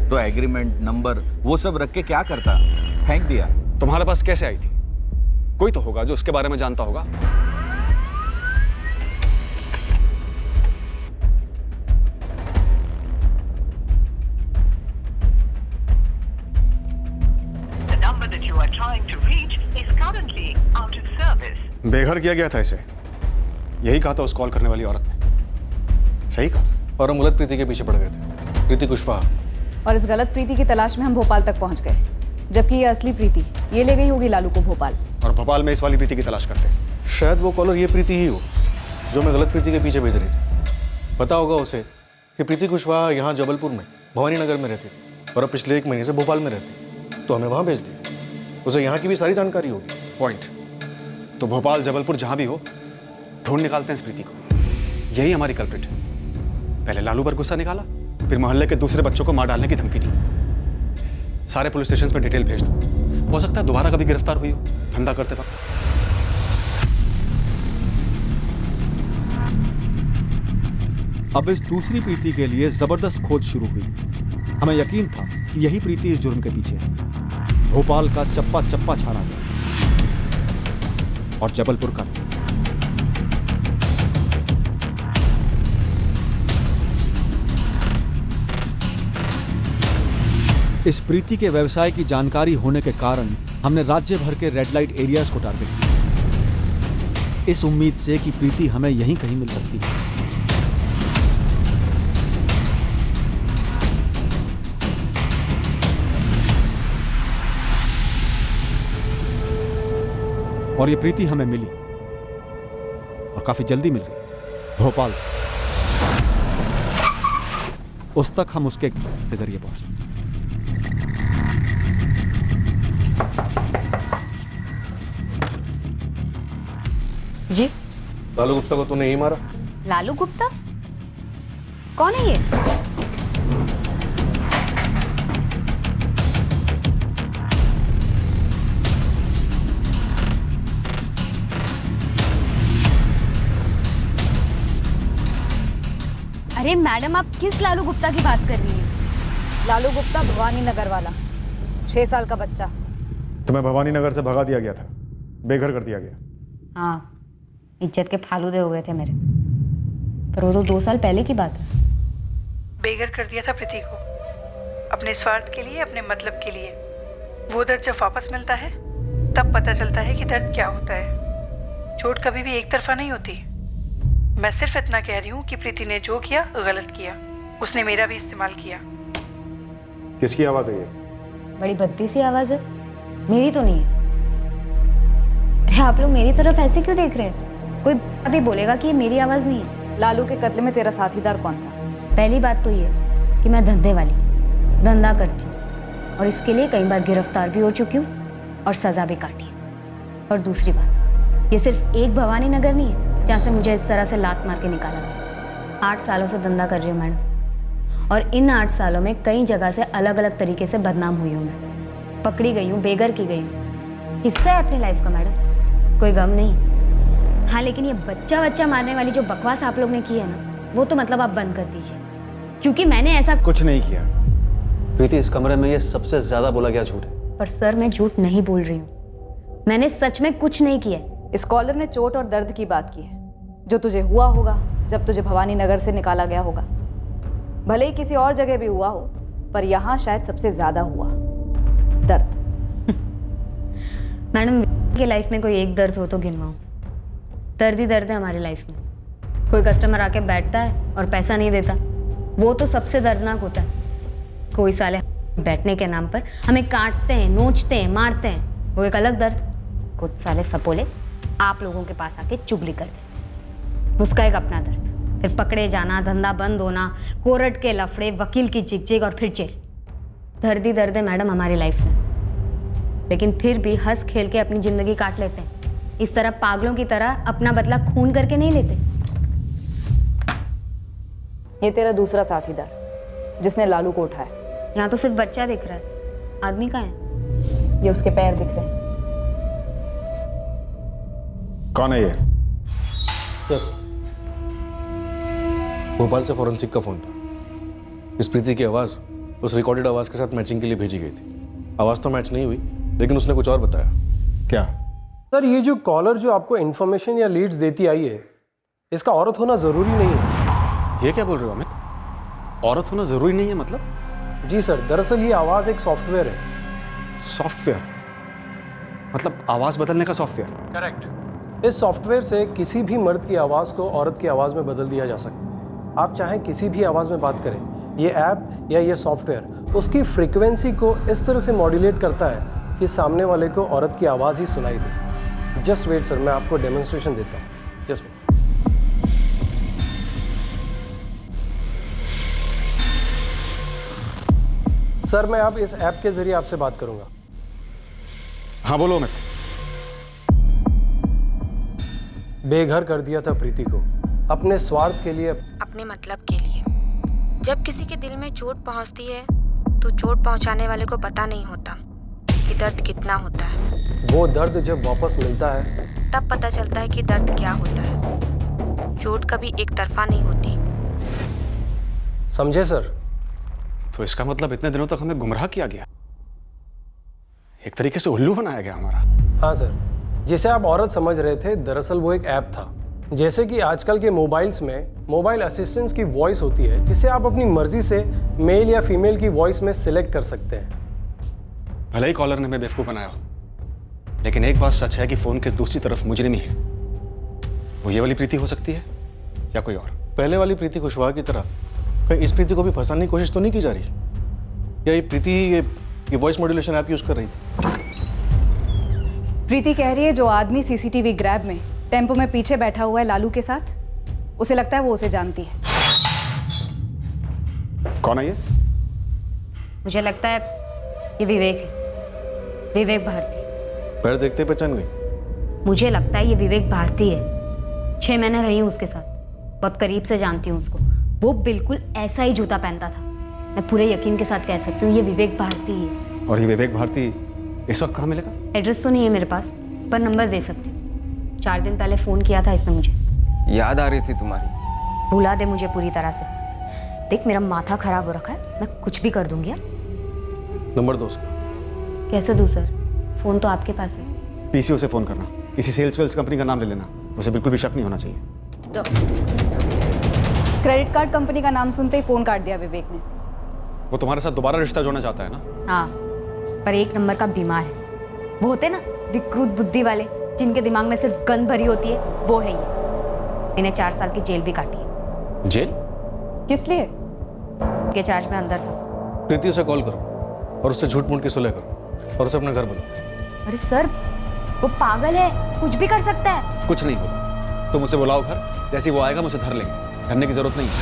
तो एग्रीमेंट नंबर वो सब रख के क्या करता? फेंक दिया। तुम्हारे पास कैसे आई थी? कोई तो होगा जो उसके बारे में जानता होगा। बेघर किया गया था इसे, यही कहा था उस कॉल करने वाली औरत ने। सही कहा। और हम गलत प्रीति के पीछे पड़ गए थे, प्रीति कुशवाहा। और इस गलत प्रीति की तलाश में हम भोपाल तक पहुंच गए, जबकि ये असली प्रीति ये ले गई होगी लालू को भोपाल। और भोपाल में इस वाली प्रीति की तलाश करते हैं। शायद वो कॉलर ये प्रीति ही हो जो मैं गलत प्रीति के पीछे भेज रही थी। पता होगा उसे कि प्रीति कुशवाहा यहाँ जबलपुर में भवानी नगर में रहती थी और अब पिछले 1 महीने से भोपाल में रहती है, तो हमें वहाँ भेज दिया। उसे यहाँ की भी सारी जानकारी होगी। पॉइंट। तो भोपाल जबलपुर जहां भी हो, ढूंढ निकालते हैं इस प्रीति को। यही हमारी कल्प्रिट है। पहले लालू पर गुस्सा निकाला, फिर मोहल्ले के दूसरे बच्चों को मार डालने की धमकी दी। सारे पुलिस स्टेशन पर डिटेल भेज दो, हो सकता है दोबारा कभी गिरफ्तार हुई हो धंधा करते वक्त। अब इस दूसरी प्रीति के लिए जबरदस्त खोज शुरू हुई। हमें यकीन था कि यही प्रीति इस जुर्म के पीछे है। भोपाल का चप्पा चप्पा छाड़ा गया और जबलपुर का भी। इस प्रीति के व्यवसाय की जानकारी होने के कारण हमने राज्य भर के रेड लाइट एरियाज को टारगेट किया, इस उम्मीद से कि प्रीति हमें यहीं कहीं मिल सकती है। और ये प्रीति हमें मिली और काफी जल्दी मिल गई भोपाल से। उस तक हम उसके जरिए पहुंचे। जी लालू गुप्ता को तूने यही मारा? लालू गुप्ता कौन है ये? अरे मैडम, आप किस लालू गुप्ता की बात कर रही हैं? लालू गुप्ता भवानी नगर वाला, 6 साल का बच्चा। तुम्हें भवानी नगर से भगा दिया गया था, बेघर कर दिया गया। हाँ, इज्जत के फालूदे हो गए थे मेरे, पर वो तो 2 साल पहले की बात है। बेघर कर दिया था प्रीति को, अपने स्वार्थ के लिए, अपने मतलब के लिए। वो दर्द जब वापस मिलता है तब पता चलता है कि दर्द क्या होता है। चोट कभी भी एक तरफा नहीं होती। मैं सिर्फ इतना कह रही हूँ कि प्रीति ने जो किया गलत किया, उसने मेरा भी इस्तेमाल किया। किसकी आवाज है ये? बड़ी भद्दी सी आवाज है, मेरी तो नहीं है। अरे आप लोग मेरी तरफ ऐसे क्यों देख रहे हैं? कोई अभी बोलेगा कि ये मेरी आवाज नहीं है। लालू के कत्ल में तेरा साथीदार कौन था? पहली बात तो ये कि मैं धंधे वाली, धंधा करती हूँ और इसके लिए कई बार गिरफ्तार भी हो चुकी हूँ और सजा भी काटी है। और दूसरी बात, ये सिर्फ एक भवानी नगर नहीं है जहाँ से मुझे इस तरह से लात मार के निकाला गया। 8 सालों से धंधा कर रही हूँ मैडम, और इन 8 सालों में कई जगह से अलग अलग तरीके से बदनाम हुई हूँ मैं, पकड़ी गई हूँ, बेघर की गई हूँ। हिस्सा है अपनी लाइफ का मैडम, कोई गम नहीं। हाँ, लेकिन ये बच्चा मारने वाली जो बकवास आप लोग ने की है ना, वो तो मतलब आप बंद कर दीजिए, क्योंकि मैंने ऐसा कुछ नहीं किया। प्रीति, इस कमरे में ये सबसे ज्यादा बोला गया झूठ है। पर सर, मैं झूठ नहीं बोल रही हूँ, मैंने सच में कुछ नहीं किया। इस कॉलर ने चोट और दर्द की बात की है, जो तुझे हुआ होगा जब तुझे भवानी नगर से निकाला गया होगा। भले ही किसी और जगह भी हुआ हो, पर यहाँ शायद सबसे ज्यादा हुआ दर्द। मैडम, की लाइफ में कोई एक दर्द हो तो गिनवाऊं। दर्द ही दर्द है हमारी लाइफ में। कोई कस्टमर आके बैठता है और पैसा नहीं देता, वो तो सबसे दर्दनाक होता है। कोई साले बैठने के नाम पर हमें काटते हैं, नोचते हैं, मारते हैं, वो एक अलग दर्द। कुछ साले सपोले आप लोगों के पास आके चुगली कर दे, उसका एक अपना दर्द। फिर पकड़े जाना, धंधा बंद होना, कोर्ट के लफड़े, वकील की चिक और फिर जेल। दर्द ही दर्द है मैडम हमारी लाइफ में। लेकिन फिर भी हंस खेल के अपनी जिंदगी काट लेते हैं। इस तरह पागलों की तरह अपना बदला खून करके नहीं लेते। ये तेरा दूसरा साथीदार जिसने लालू को उठाया। यहाँ तो सिर्फ बच्चा दिख रहा है, आदमी कहाँ है? ये उसके पैर दिख रहे हैं। कौन है ये? सर, भोपाल से फॉरेंसिक का फोन था। इस प्रीति की आवाज़ उस रिकॉर्डेड आवाज़ के साथ मैचिंग के लिए भेजी गई थी। आवाज़ तो मैच नहीं हुई, लेकिन उसने कुछ और बताया। क्या? सर, ये जो कॉलर जो आपको इन्फॉर्मेशन या लीड्स देती आई है, इसका औरत होना ज़रूरी नहीं है। ये क्या बोल रहे हो अमित? औरत होना ज़रूरी नहीं है मतलब? जी सर, दरअसल ये आवाज़ एक सॉफ्टवेयर है। सॉफ्टवेयर? मतलब आवाज़ बदलने का सॉफ्टवेयर? करेक्ट। इस सॉफ्टवेयर से किसी भी मर्द की आवाज़ को औरत की आवाज़ में बदल दिया जा सकता है। आप चाहें किसी भी आवाज़ में बात करें, ये ऐप या ये सॉफ्टवेयर उसकी फ्रीक्वेंसी को इस तरह से मॉड्यूलेट करता है कि सामने वाले को औरत की आवाज़ ही सुनाई दे। जस्ट वेट सर, मैं आपको डेमोन्स्ट्रेशन देता हूँ। Just wait. सर, मैं अब इस ऐप के जरिए आपसे बात करूंगा। हाँ बोलो अमित। बेघर कर दिया था प्रीति को अपने स्वार्थ के लिए, अपने मतलब के लिए। जब किसी के दिल में चोट पहुंचती है तो चोट पहुंचाने वाले को पता नहीं होता कि दर्द कितना होता है। वो दर्द जब वापस मिलता है तब पता चलता है कि दर्द क्या होता है। चोट कभी एक तरफा नहीं होती। समझे सर? तो इसका मतलब इतने दिनों तक हमें गुमराह किया गया, एक तरीके से उल्लू बनाया गया हमारा। हाँ सर, जिसे आप औरत समझ रहे थे, दरअसल वो एक ऐप था। जैसे कि आजकल के मोबाइल्स में मोबाइल असिस्टेंट्स की वॉइस होती है, जिसे आप अपनी मर्जी से मेल या फीमेल की वॉइस में सिलेक्ट कर सकते हैं। भले ही कॉलर ने हमें बेवकूफ़ बनाया हो, लेकिन एक बात सच है कि फोन के दूसरी तरफ मुजरिम ही है। वो ये वाली प्रीति हो सकती है या कोई और। पहले वाली प्रीति कुशवाहा की तरह कहीं इस प्रीति को भी फंसाने की कोशिश तो नहीं की जा रही? या ये प्रीति ये वॉइस मॉड्यूलेशन ऐप यूज कर रही थी? प्रीति कह रही है जो आदमी सीसीटीवी ग्रैब में टेम्पो में पीछे बैठा हुआ है लालू के साथ, उसे लगता है वो उसे जानती है। कौन है ये? मुझे लगता है ये विवेक है, विवेक भारती। पैर देखते पहचान गई? मुझे लगता है ये विवेक भारती है। 6 महीने रही हूँ उसके साथ, बहुत करीब से जानती हूँ उसको। वो बिल्कुल ऐसा ही जूता पहनता था। मैं पूरे यकीन के साथ कह सकती हूँ ये विवेक भारती है। और ये विवेक भारती इस वक्त कहाँ मिलेगा? एड्रेस तो नहीं है मेरे पास, पर नंबर दे सकती हूँ। 4 दिन पहले फ़ोन किया था इसने मुझे। याद आ रही थी तुम्हारी? भुला दे मुझे पूरी तरह से। देख मेरा माथा खराब हो रखा है, मैं कुछ भी कर दूंगी। नंबर दो उसका। कैसे दूं सर? फोन तो आपके पास है। पीसीओ से फोन करना, किसी सेल्स वेल्स कंपनी का नाम ले लेना, उसे बिल्कुल भी शक नहीं होना चाहिए। तो क्रेडिट कार्ड कंपनी का नाम सुनते ही फोन काट दिया विवेक ने। वो तुम्हारे साथ दोबारा रिश्ता जोड़ना चाहता है ना? हाँ, पर एक नंबर का बीमार है। वो होते ना विकृत बुद्धि वाले, जिनके दिमाग में सिर्फ गंद भरी होती है, वो है ये। इन्हें 4 साल की जेल भी काटी है। जेल? किस लिए? के चार्ज में अंदर था। प्रीति उसे कॉल करो और उससे झूठ मूठ की सुलह करो और उसे अपने घर बुलाओ। अरे सर, वो पागल है, कुछ भी कर सकता है। कुछ नहीं होगा, तुम उसे बुलाओ घर, जैसे वो आएगा मुझे धर लेंगे, डरने की जरूरत नहीं है।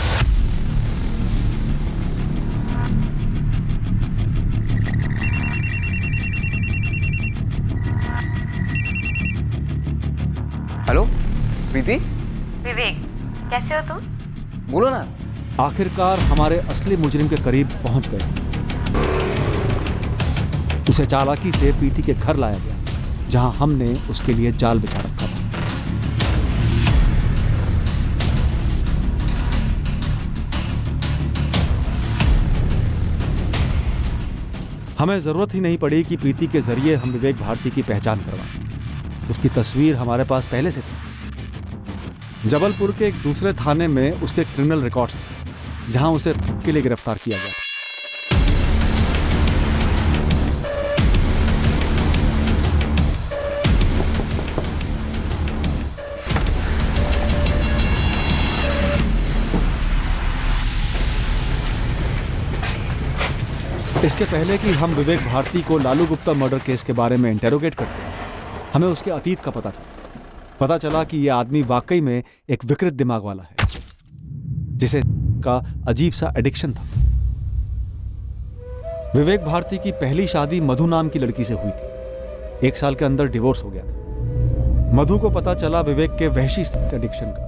हेलो प्रीति। विवेक, कैसे हो तुम? बोलो ना। आखिरकार हमारे असली मुजरिम के करीब पहुंच गए। उसे चालाकी से प्रीति के घर लाया गया, जहां हमने उसके लिए जाल बिछा रखा था। हमें जरूरत ही नहीं पड़ी कि प्रीति के जरिए हम विवेक भारती की पहचान करवाएं। उसकी तस्वीर हमारे पास पहले से थी। जबलपुर के एक दूसरे थाने में उसके क्रिमिनल रिकॉर्ड्स थे, जहां उसे के लिए गिरफ्तार किया गया। इसके पहले कि हम विवेक भारती को लालू गुप्ता मर्डर केस के बारे में इंटेरोगेट करते हैं, हमें उसके अतीत का पता चला कि यह आदमी वाकई में एक विकृत दिमाग वाला है, जिसे का अजीब सा एडिक्शन था। विवेक भारती की पहली शादी मधु नाम की लड़की से हुई थी। 1 साल के अंदर डिवोर्स हो गया था। मधु को पता चला विवेक के वहशी एडिक्शन का।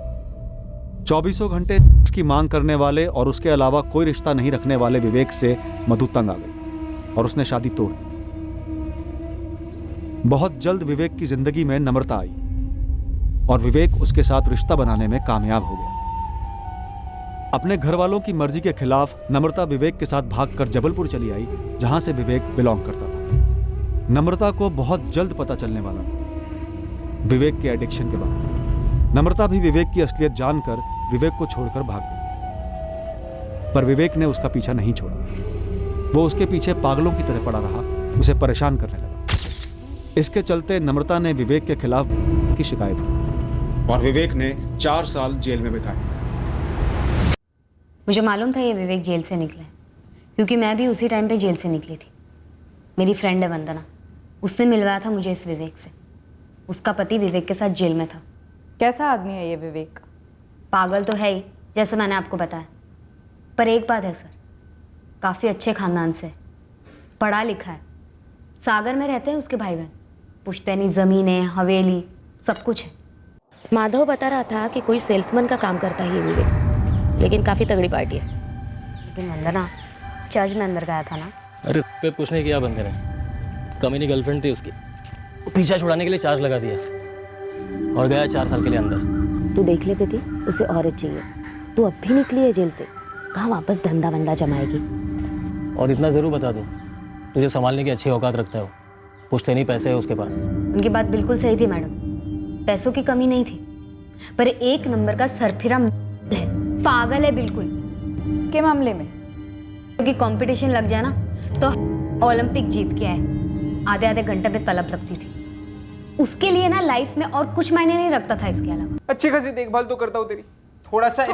24 घंटे की मांग करने वाले और उसके अलावा कोई रिश्ता नहीं रखने वाले विवेक से मधु तंग आ गई और उसने शादी तोड़ दी। बहुत जल्द विवेक की जिंदगी में नम्रता आई और विवेक उसके साथ रिश्ता बनाने में कामयाब हो गया। अपने घर वालों की मर्जी के खिलाफ नम्रता विवेक के साथ भागकर जबलपुर चली आई, जहां से विवेक बिलोंग करता था। नम्रता को बहुत जल्द पता चलने वाला था विवेक के एडिक्शन के बारे में। नम्रता भी विवेक की असलियत जानकर विवेक को छोड़कर भाग गई, पर विवेक ने उसका पीछा नहीं छोड़ा। वो उसके पीछे पागलों की तरह पड़ा रहा, उसे परेशान करने लगा। इसके चलते नम्रता ने विवेक के खिलाफ की शिकायत की और विवेक ने 4 साल जेल में बिताए। मुझे मालूम था ये विवेक जेल से निकला है, क्योंकि मैं भी उसी टाइम पे जेल से निकली थी। मेरी फ्रेंड है वंदना, उसने मिलवाया था मुझे इस विवेक से। उसका पति विवेक के साथ जेल में था। कैसा आदमी है ये विवेक? पागल तो है ही, जैसे मैंने आपको बताया, पर एक बात है सर, काफ़ी अच्छे खानदान से, पढ़ा लिखा है। सागर में रहते हैं उसके भाई बहन, पुश्तैनी ज़मीनें, हवेली, सब कुछ है। माधव बता रहा था कि कोई सेल्समैन का काम करता है ये विवेक, लेकिन काफ़ी तगड़ी पार्टी है। लेकिन वंदना चर्च में अंदर गया था ना। अरे पे पूछने की क्या बंद करें, कमीनी गर्लफ्रेंड थी उसकी, पीछा छुड़ाने के लिए चार्ज लगा दिया और गया 4 साल के लिए अंदर। तू देख ले बेटी, उसे औरत चाहिए। तू अब भी निकली है जेल से, कहाँ वापस धंधा वंदा जमाएगी। और इतना ज़रूर बता दूँ, तुझे संभालने की अच्छी औकात रखता है वो, पूछते नहीं पैसे है उसके पास। उनकी बात बिल्कुल सही थी मैडम, पैसों की कमी नहीं थी, पर एक नंबर का सरफिरा है, पागल है बिल्कुल। के मामले में? क्योंकि कंपटीशन लग जाए ना तो ओलंपिक जीत के आए, आधे आधे घंटे पे तलब लगती थी। उसके लिए ना लाइफ में और कुछ मायने नहीं रखता था इसके अलावा। अच्छी खासी देखभाल तो करता हूँ तेरी, थोड़ा सा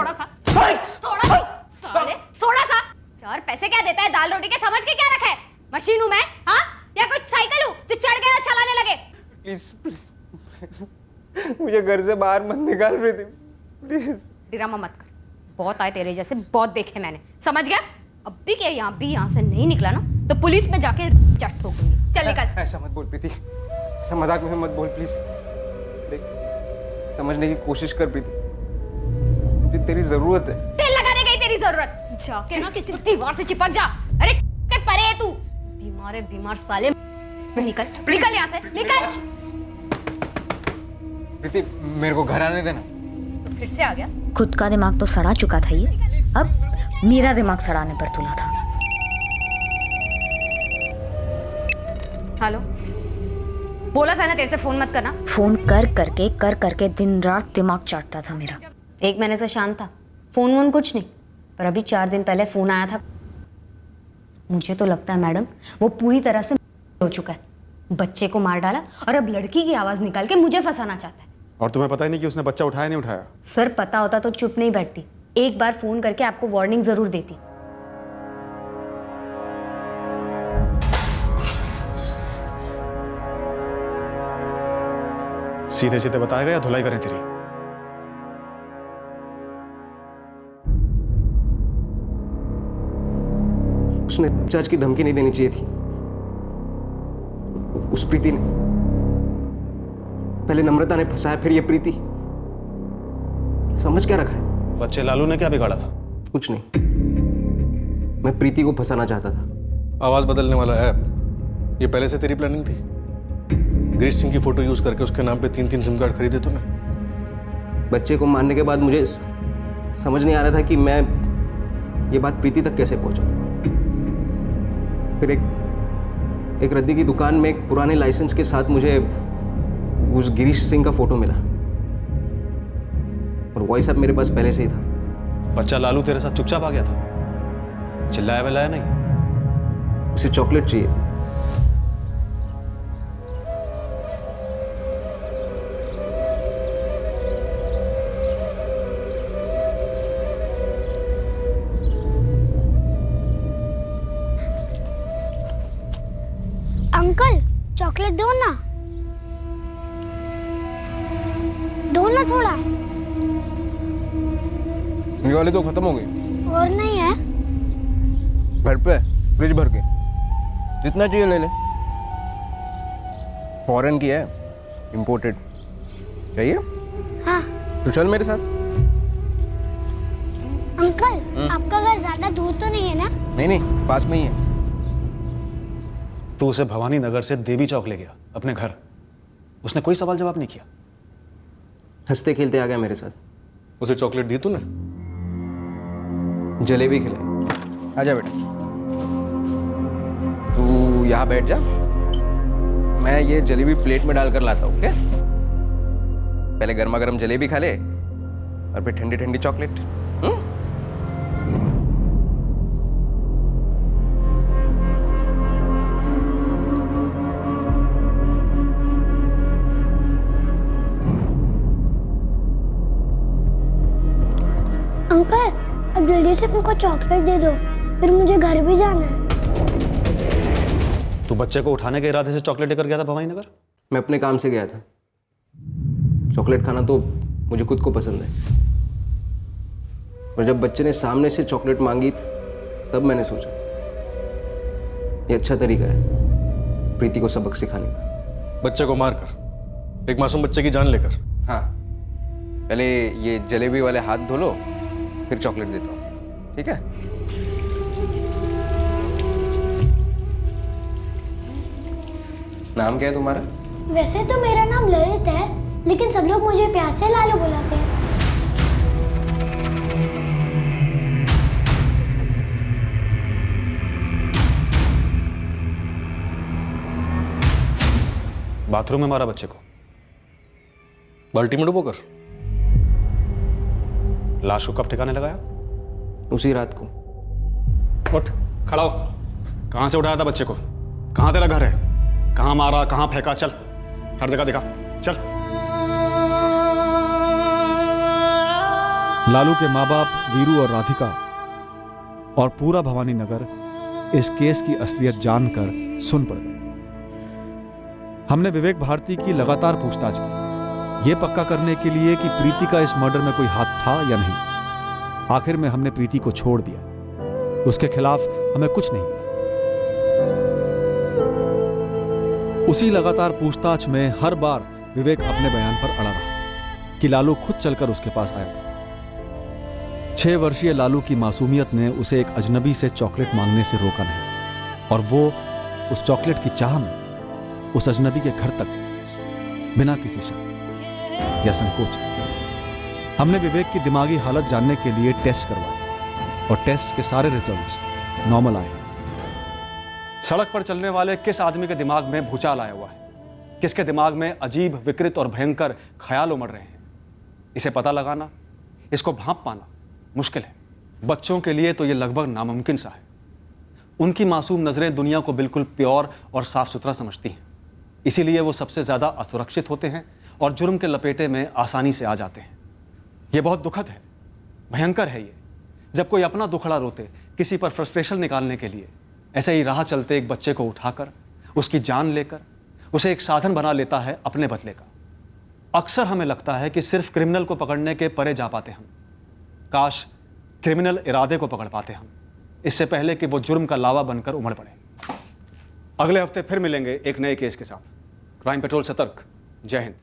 4 पैसे क्या देता है, दाल रोटी के समझ के क्या रखा है? मशीन हूँ मैं, हाँ, या कोई साइकिल हूँ जो चढ़ गया चलाने लगे? प्लीज मुझे घर से बाहर मत निकाल प्रीति, प्लीज। ड्रामा मत कर, बहुत आए तेरे जैसे, बहुत देखे मैंने, समझ गया? अब भी क्या यहाँ से नहीं निकला ना तो पुलिस में जाके चट ठोकूंगी। चल निकल। ऐसा मत बोल प्रीति, ऐसा मजाक में मत बोल प्लीज। देख, समझने की कोशिश कर प्रीति, मुझे तेरी जरूरत है। तेल लगाने गई तेरी जरूरत, जाके ना किसी दीवार से चिपक जा। अरे के परे है तू, बीमार साले। निकल निकल यहाँ से, निकल। प्रीति मेरे को घर आने देना। तो फिर से आ गया। खुद का दिमाग तो सड़ा चुका था ये, अब मेरा दिमाग सड़ाने पर तुला था। हेलो, बोला था ना तेरे से फोन मत करना। फोन कर करके दिन रात दिमाग चाटता था मेरा। 1 महीने से शांत था, फोन वोन कुछ नहीं, पर अभी 4 दिन पहले फोन आया था। मुझे तो लगता है मैडम वो पूरी तरह से हो चुका है। बच्चे को मार डाला और अब लड़की की आवाज निकाल के मुझे फंसाना चाहता है। और तुम्हें पता ही नहीं कि उसने बच्चा उठाया नहीं उठाया? सर पता होता तो चुप नहीं बैठती, एक बार फोन करके आपको वार्निंग जरूर देती। सीधे सीधे बताएगा या धुलाई करें तेरी? उसने जज की धमकी नहीं देनी चाहिए थी। उस प्रीति ने, पहले नम्रता ने फंसाया, फिर ये प्रीति। समझ क्या रखा है? बच्चे लालू ने क्या बिगाड़ा था? कुछ नहीं, मैं प्रीति को फंसाना चाहता था। आवाज बदलने वाला ऐप, ये पहले से तेरी प्लानिंग थी? गिरीश सिंह की फोटो यूज करके उसके नाम पे 3 सिम कार्ड खरीदे तूने? बच्चे को मारने के बाद मुझे समझ नहीं आ रहा था कि मैं ये बात प्रीति तक कैसे पहुंचाऊं। फिर एक रद्दी की दुकान में एक पुराने लाइसेंस के साथ मुझे उस गिरीश सिंह का फोटो मिला, और वॉइस ऐप मेरे पास पहले से ही था। बच्चा लालू तेरे साथ चुपचाप आ गया था, चिल्लाया विल्लाया नहीं? उसे चॉकलेट चाहिए थी। अंकल चॉकलेट दो ना थोड़ा। ये वाली तो खत्म हो गई। और नहीं है? घर पे फ्रिज भर के, जितना चाहिए ले ले। फॉरेन की है, इंपोर्टेड। चाहिए? हाँ। तो चल मेरे साथ। अंकल आपका घर ज्यादा दूर तो नहीं है ना? नहीं, पास में ही है। तू उसे भवानी नगर से देवी चौक ले गया अपने घर, उसने कोई सवाल जवाब नहीं किया? हंसते खेलते आ गया मेरे साथ। उसे चॉकलेट दी तूने? जलेबी खिलाई। आजा बेटा, तू यहाँ बैठ जा, मैं ये जलेबी प्लेट में डालकर लाता हूँ। क्या? पहले गर्मा गर्म जलेबी खा ले और फिर ठंडी ठंडी चॉकलेट। अंकल अब जल्दी से मेरे को चॉकलेट दे दो, फिर मुझे घर भी जाना है। तू बच्चे को उठाने के इरादे से चॉकलेट लेकर गया था भवानी नगर? मैं अपने काम से गया था। चॉकलेट खाना तो मुझे खुद को पसंद है, और जब बच्चे ने सामने से चॉकलेट मांगी तब मैंने सोचा ये अच्छा तरीका है प्रीति को सबक सिखाने का। बच्चे को मारकर, एक मासूम बच्चे की जान लेकर? हाँ, पहले ये जलेबी वाले हाथ धो लो, फिर चॉकलेट देता हूँ, ठीक है? नाम क्या है तुम्हारा? वैसे तो मेरा नाम ललित है, लेकिन सब लोग मुझे प्यार से लालू बुलाते हैं। बाथरूम में मारा बच्चे को? बाल्टी में डुबोकर? लाश को कब ठिकाने लगाया? उसी रात को। उठ, खड़ा हो। कहां से उठाया था बच्चे को? कहां तेरा घर है? कहां मारा, कहां फेंका? चल, हर जगह दिखा, चल। लालू के माँ बाप वीरू और राधिका और पूरा भवानी नगर इस केस की असलियत जानकर सुन पड़ गए। हमने विवेक भारती की लगातार पूछताछ की, यह पक्का करने के लिए कि प्रीति का इस मर्डर में कोई हाथ था या नहीं। आखिर में हमने प्रीति को छोड़ दिया, उसके खिलाफ हमें कुछ नहीं मिला। उसी लगातार पूछताछ में हर बार विवेक अपने बयान पर अड़ा रहा कि लालू खुद चलकर उसके पास आया था। 6 वर्षीय लालू की मासूमियत ने उसे एक अजनबी से चॉकलेट मांगने से रोका नहीं, और वो उस चॉकलेट की चाह में उस अजनबी के घर तक बिना किसी शक या संकोच के। हमने विवेक की दिमागी हालत जानने के लिए टेस्ट करवाए, और टेस्ट के सारे रिजल्ट्स नॉर्मल आए। सड़क पर चलने वाले किस आदमी के दिमाग में भूचाल आया हुआ है, किसके दिमाग में अजीब, विकृत और भयंकर ख्याल उमड़ रहे हैं, इसे पता लगाना, इसको भांप पाना मुश्किल है। बच्चों के लिए तो ये लगभग नामुमकिन सा है। उनकी मासूम नज़रें दुनिया को बिल्कुल प्योर और साफ सुथरा समझती हैं, इसीलिए वो सबसे ज़्यादा असुरक्षित होते हैं और जुर्म के लपेटे में आसानी से आ जाते हैं। ये बहुत दुखद है, भयंकर है ये, जब कोई अपना दुखड़ा रोते किसी पर फ्रस्ट्रेशन निकालने के लिए ऐसे ही राह चलते एक बच्चे को उठाकर उसकी जान लेकर उसे एक साधन बना लेता है अपने बदले का। अक्सर हमें लगता है कि सिर्फ क्रिमिनल को पकड़ने के परे जा पाते हम, काश क्रिमिनल इरादे को पकड़ पाते हम, इससे पहले कि वो जुर्म का लावा बनकर उमड़ पड़े। अगले हफ्ते फिर मिलेंगे एक नए केस के साथ। क्राइम पेट्रोल सतर्क। जय हिंद।